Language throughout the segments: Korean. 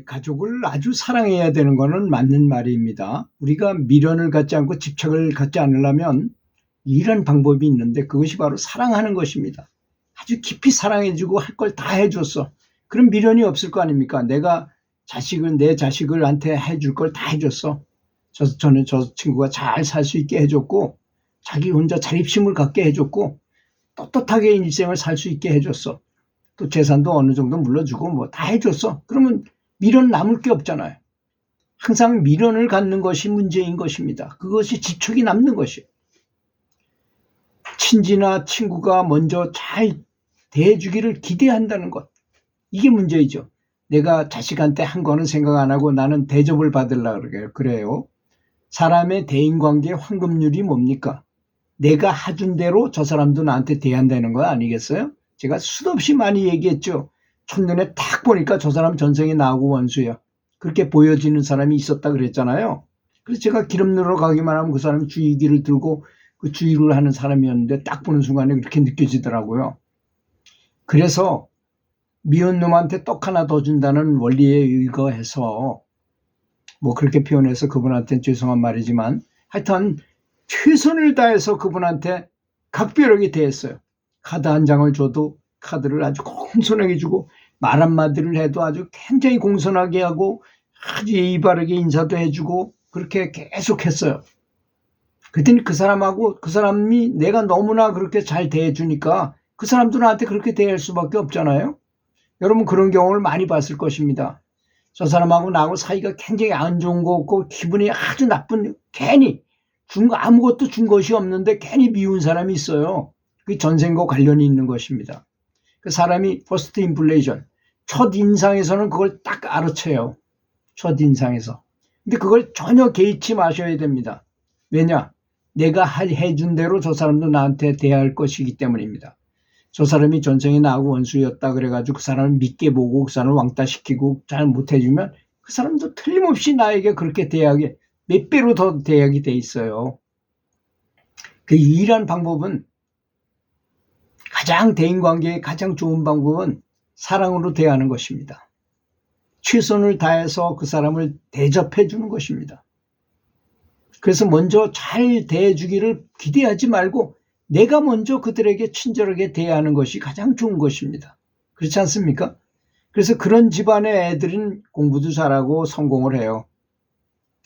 가족을 아주 사랑해야 되는 것은 맞는 말입니다. 우리가 미련을 갖지 않고 집착을 갖지 않으려면 이런 방법이 있는데 그것이 바로 사랑하는 것입니다. 아주 깊이 사랑해주고 할 걸 다 해줬어. 그럼 미련이 없을 거 아닙니까? 내가 내 자식을한테 해줄 걸 다 해줬어. 저는 저 친구가 잘 살 수 있게 해줬고, 자기 혼자 자립심을 갖게 해줬고, 떳떳하게 인생을 살 수 있게 해줬어. 또 재산도 어느 정도 물려주고 뭐 다 해줬어. 그러면 미련 남을 게 없잖아요. 항상 미련을 갖는 것이 문제인 것입니다. 그것이 집착이 남는 것이에요. 친지나 친구가 먼저 잘 대해주기를 기대한다는 것. 이게 문제이죠. 내가 자식한테 한 거는 생각 안 하고 나는 대접을 받으려고 그래요. 사람의 대인관계의 황금률이 뭡니까? 내가 해준 대로 저 사람도 나한테 대한다는 거 아니겠어요? 제가 수도 없이 많이 얘기했죠. 첫눈에 딱 보니까 저 사람 전생에 나하고 원수야. 그렇게 보여지는 사람이 있었다 그랬잖아요. 그래서 제가 기름 넣으러 가기만 하면 그 사람이 주의기를 들고 그 주의를 하는 사람이었는데 딱 보는 순간에 그렇게 느껴지더라고요. 그래서 미운 놈한테 떡 하나 더 준다는 원리에 의거해서 뭐 그렇게 표현해서 그분한테는 죄송한 말이지만 하여튼 최선을 다해서 그분한테 각별하게 대했어요. 카드 한 장을 줘도 카드를 아주 공손하게 주고 말 한마디를 해도 아주 굉장히 공손하게 하고 아주 예의 바르게 인사도 해주고 그렇게 계속 했어요. 그랬더니 그 사람이 내가 너무나 그렇게 잘 대해주니까 그 사람도 나한테 그렇게 대할 수밖에 없잖아요. 여러분 그런 경우를 많이 봤을 것입니다. 저 사람하고 나하고 사이가 굉장히 안 좋은 거 없고 기분이 아주 나쁜 괜히 아무것도 준 것이 없는데 괜히 미운 사람이 있어요. 그게 전생과 관련이 있는 것입니다. 그 사람이 퍼스트 임플레이션 첫 인상에서는 그걸 딱 알아채요. 첫 인상에서. 근데 그걸 전혀 개의치 마셔야 됩니다. 왜냐? 내가 해준 대로 저 사람도 나한테 대할 것이기 때문입니다. 저 사람이 전생에 나하고 원수였다 그래가지고 그 사람을 믿게 보고 그 사람을 왕따시키고 잘 못해주면 그 사람도 틀림없이 나에게 그렇게 대하게 몇 배로 더 대하게 돼 있어요. 그 유일한 방법은 대인관계의 가장 좋은 방법은 사랑으로 대하는 것입니다. 최선을 다해서 그 사람을 대접해 주는 것입니다. 그래서 먼저 잘 대해주기를 기대하지 말고 내가 먼저 그들에게 친절하게 대하는 것이 가장 좋은 것입니다. 그렇지 않습니까? 그래서 그런 집안의 애들은 공부도 잘하고 성공을 해요.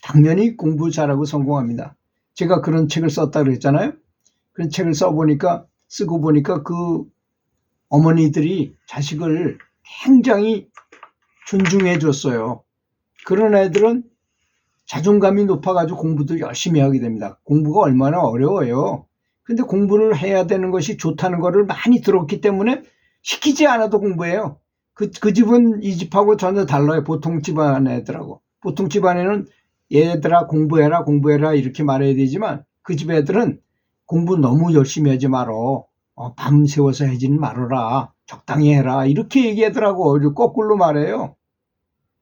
당연히 공부 잘하고 성공합니다. 제가 그런 책을 썼다 그랬잖아요. 그런 책을 쓰고 보니까 그 어머니들이 자식을 굉장히 존중해 줬어요. 그런 애들은 자존감이 높아가지고 공부도 열심히 하게 됩니다. 공부가 얼마나 어려워요. 근데 공부를 해야 되는 것이 좋다는 거를 많이 들었기 때문에 시키지 않아도 공부해요. 그 집은 이 집하고 전혀 달라요. 보통 집안 애들하고. 보통 집안에는 얘들아 공부해라 이렇게 말해야 되지만 그 집 애들은 공부 너무 열심히 하지 말어. 밤 새워서 하지는 말아라. 적당히 해라. 이렇게 얘기하더라고. 거꾸로 말해요.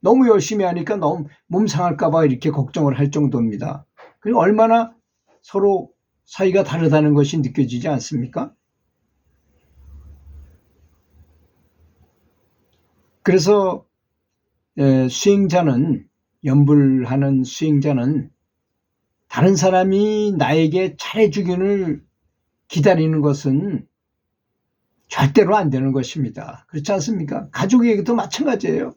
너무 열심히 하니까 너무 몸 상할까 봐 이렇게 걱정을 할 정도입니다. 그리고 얼마나 서로 사이가 다르다는 것이 느껴지지 않습니까? 그래서 연불하는 수행자는 다른 사람이 나에게 잘해주기를 기다리는 것은 절대로 안 되는 것입니다. 그렇지 않습니까? 가족에게도 마찬가지예요.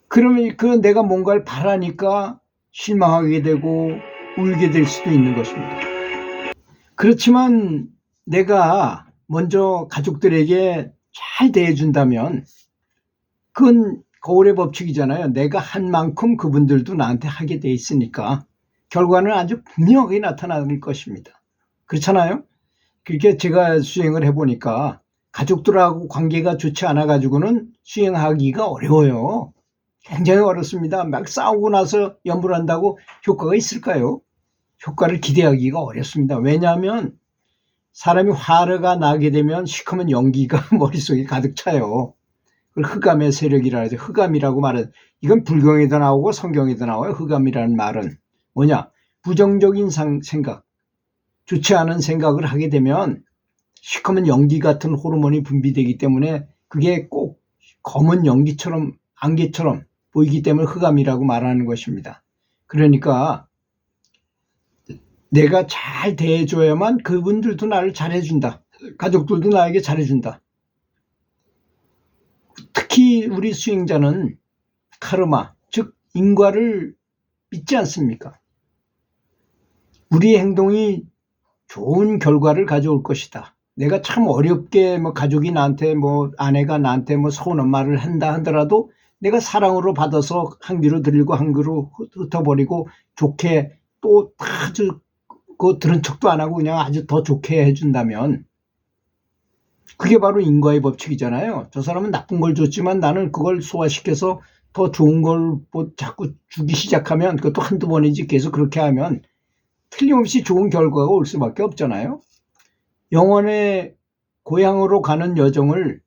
그러면 내가 뭔가를 바라니까 실망하게 되고 울게 될 수도 있는 것입니다. 그렇지만 내가 먼저 가족들에게 잘 대해준다면 그건 거울의 법칙이잖아요. 내가 한 만큼 그분들도 나한테 하게 돼 있으니까 결과는 아주 분명하게 나타날 것입니다. 그렇잖아요? 그렇게 제가 수행을 해보니까 가족들하고 관계가 좋지 않아가지고는 수행하기가 어려워요. 굉장히 어렵습니다. 막 싸우고 나서 연불한다고 효과가 있을까요? 효과를 기대하기가 어렵습니다. 왜냐하면 사람이 화가 나게 되면 시커먼 연기가 머릿속에 가득 차요. 그걸 흑암의 세력이라 해서 흑암이라고 말은 이건 불경에도 나오고 성경에도 나와요. 흑암이라는 말은 뭐냐? 부정적인 생각, 좋지 않은 생각을 하게 되면 시커먼 연기 같은 호르몬이 분비되기 때문에 그게 꼭 검은 연기처럼 안개처럼 보이기 때문에 흑암이라고 말하는 것입니다. 그러니까 내가 잘 대해줘야만 그분들도 나를 잘해준다. 가족들도 나에게 잘해준다. 특히 우리 수행자는 카르마, 즉 인과를 믿지 않습니까? 우리의 행동이 좋은 결과를 가져올 것이다. 내가 참 어렵게 가족이 나한테 아내가 나한테 서운한 말을 한다 하더라도 내가 사랑으로 받아서 한 귀로 들리고 한 귀로 흩어버리고 좋게 또 아주 들은 척도 안 하고 그냥 아주 더 좋게 해준다면 그게 바로 인과의 법칙이잖아요. 저 사람은 나쁜 걸 줬지만 나는 그걸 소화시켜서 더 좋은 걸 자꾸 주기 시작하면 그것도 한두 번이지 계속 그렇게 하면 틀림없이 좋은 결과가 올 수밖에 없잖아요. 영원의 고향으로 가는 여정을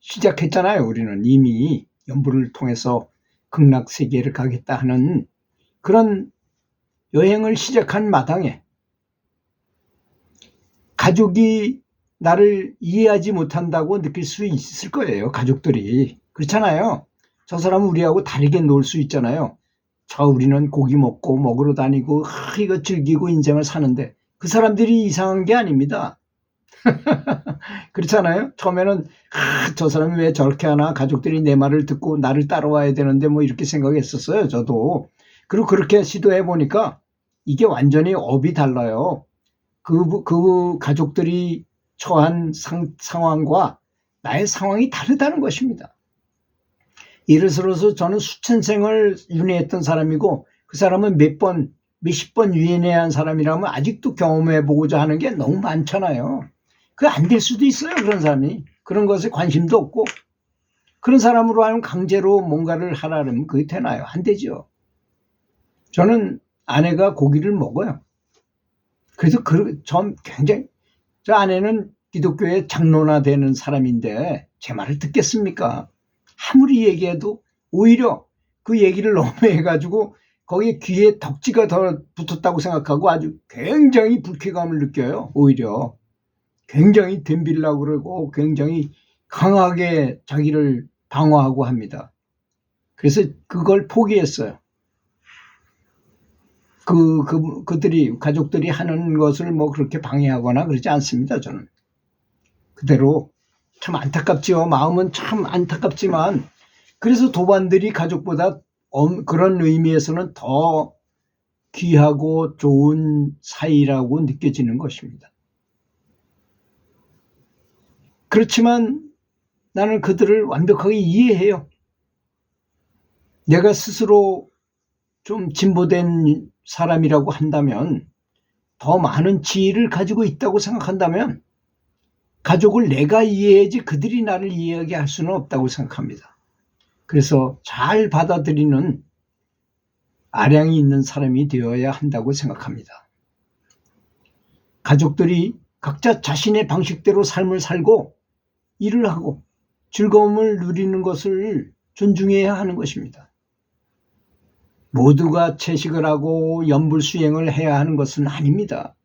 시작했잖아요. 우리는 이미 연부를 통해서 극락세계를 가겠다 하는 그런 여행을 시작한 마당에 가족이 나를 이해하지 못한다고 느낄 수 있을 거예요. 가족들이. 그렇잖아요. 저 사람은 우리하고 다르게 놀 수 있잖아요. 우리는 고기 먹고 먹으러 다니고 이거 즐기고 인생을 사는데 그 사람들이 이상한 게 아닙니다. 그렇잖아요. 처음에는 저 사람이 왜 저렇게 하나, 가족들이 내 말을 듣고 나를 따라와야 되는데 이렇게 생각했었어요. 저도. 그리고 그렇게 시도해 보니까 이게 완전히 업이 달라요. 그 가족들이 처한 상황과 나의 상황이 다르다는 것입니다. 예를 들어서 저는 수천 생을 윤회했던 사람이고 그 사람은 몇십 번 윤회한 사람이라면 아직도 경험해보고자 하는 게 너무 많잖아요. 그게 안 될 수도 있어요. 그런 사람이. 그런 것에 관심도 없고 그런 사람으로 하면 강제로 뭔가를 하라면 그게 되나요? 안 되죠. 저는 아내가 고기를 먹어요. 그래서 전 굉장히 저 아내는 기독교의 장로나 되는 사람인데 제 말을 듣겠습니까? 아무리 얘기해도 오히려 그 얘기를 너무 해가지고 거기에 귀에 덕지가 더 붙었다고 생각하고 아주 굉장히 불쾌감을 느껴요. 오히려 굉장히 덤빌려고 그러고 굉장히 강하게 자기를 방어하고 합니다. 그래서 그걸 포기했어요. 그들이 가족들이 하는 것을 그렇게 방해하거나 그러지 않습니다. 저는 그대로 참 안타깝지요. 마음은 참 안타깝지만 그래서 도반들이 가족보다 그런 의미에서는 더 귀하고 좋은 사이라고 느껴지는 것입니다. 그렇지만 나는 그들을 완벽하게 이해해요. 내가 스스로 좀 진보된 사람이라고 한다면 더 많은 지혜를 가지고 있다고 생각한다면 가족을 내가 이해해야지 그들이 나를 이해하게 할 수는 없다고 생각합니다. 그래서 잘 받아들이는 아량이 있는 사람이 되어야 한다고 생각합니다. 가족들이 각자 자신의 방식대로 삶을 살고 일을 하고 즐거움을 누리는 것을 존중해야 하는 것입니다. 모두가 채식을 하고 연불수행을 해야 하는 것은 아닙니다.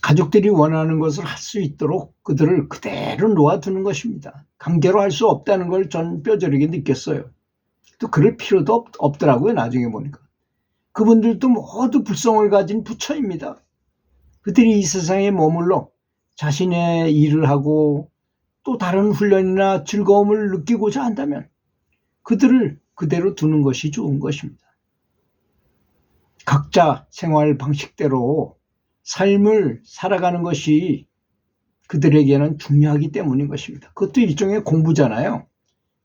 가족들이 원하는 것을 할 수 있도록 그들을 그대로 놓아두는 것입니다. 강제로 할 수 없다는 걸 전 뼈저리게 느꼈어요. 또 그럴 필요도 없더라고요. 나중에 보니까. 그분들도 모두 불성을 가진 부처입니다. 그들이 이 세상에 머물러 자신의 일을 하고 또 다른 훈련이나 즐거움을 느끼고자 한다면 그들을 그대로 두는 것이 좋은 것입니다. 각자 생활 방식대로 삶을 살아가는 것이 그들에게는 중요하기 때문인 것입니다. 그것도 일종의 공부잖아요.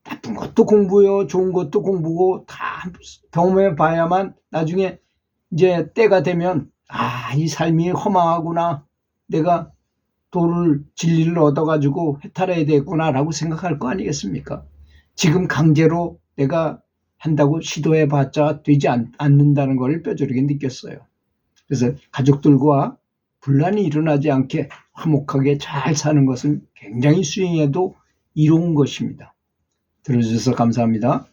나쁜 것도 공부요, 좋은 것도 공부고 다 경험해 봐야만 나중에 이제 때가 되면 이 삶이 허망하구나. 내가 진리를 얻어가지고 해탈해야 되겠구나라고 생각할 거 아니겠습니까? 지금 강제로 내가 한다고 시도해봤자 되지 않는다는 걸 뼈저리게 느꼈어요. 그래서 가족들과 분란이 일어나지 않게 화목하게 잘 사는 것은 굉장히 수행에도 이로운 것입니다. 들어주셔서 감사합니다.